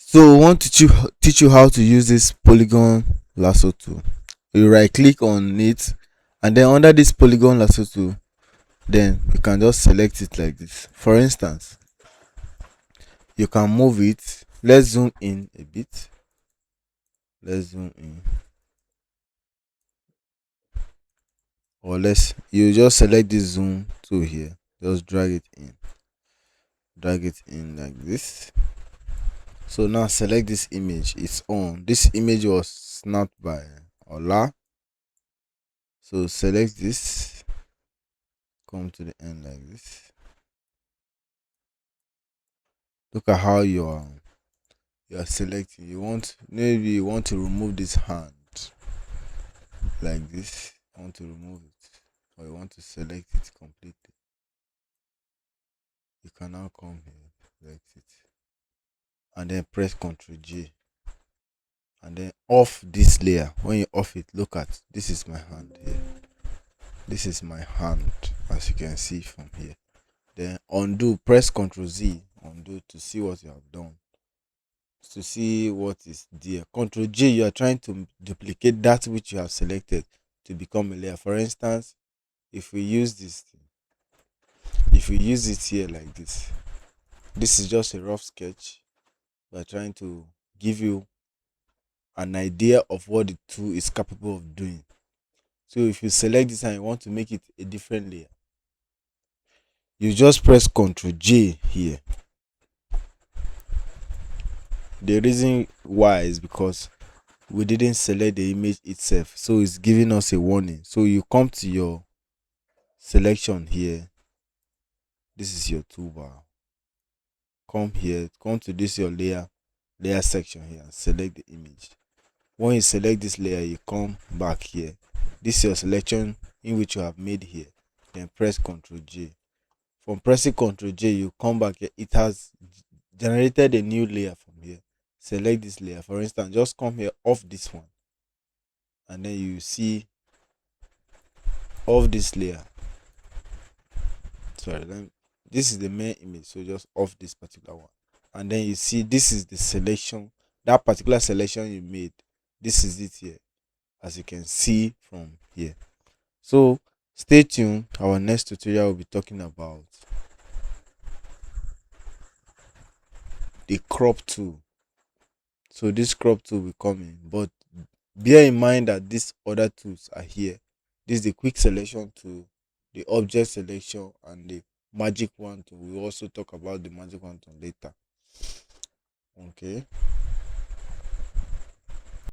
So we want to teach you how to use this Polygon Lasso tool. You right click on it, and then under this Polygon Lasso tool, then you can just select it like this. For instance, you can move it. Let's zoom in a bit. Let's zoom in, or let's you just select this zoom tool here. Just drag it in like this. So now select this image. It's on. This image was snapped by Ola. So select this, come to the end like this. Look at how you are selecting. Maybe you want to remove this hand like this. You want to remove it, or you want to select it completely. You can now come here, select it, and then press Ctrl J, and then off this layer. When you off it, look at this is my hand here. This is my hand, as you can see from here. Then undo, press Ctrl Z, undo to see what you have done. To see what is there. Ctrl J, you are trying to duplicate that which you have selected to become a layer. For instance, if we use this thing, if we use it here like this is just a rough sketch. We are trying to give you an idea of what the tool is capable of doing. So if you select this and you want to make it a different layer, you just press Ctrl J here. The reason why is because we didn't select the image itself, so it's giving us a warning. So you come to your selection here. This is your toolbar. Come here, come to this your layer section here, and select the image. When you select this layer, you come back here. This is your selection in which you have made here. Then press Ctrl J. From pressing Ctrl J, you come back here. It has generated a new layer from here. Select this layer. For instance, just come here off this one, and then you see off this layer. Sorry, this is the main image, so just off this particular one, and then you see this is the selection, that particular selection you made. This is it here, as you can see from here. So stay tuned. Our next tutorial will be talking about the crop tool. So this crop tool will come in, but bear in mind that these other tools are here. This is the quick selection tool, the object selection, and the magic one tool. We will also talk about the magic one tool later. Okay.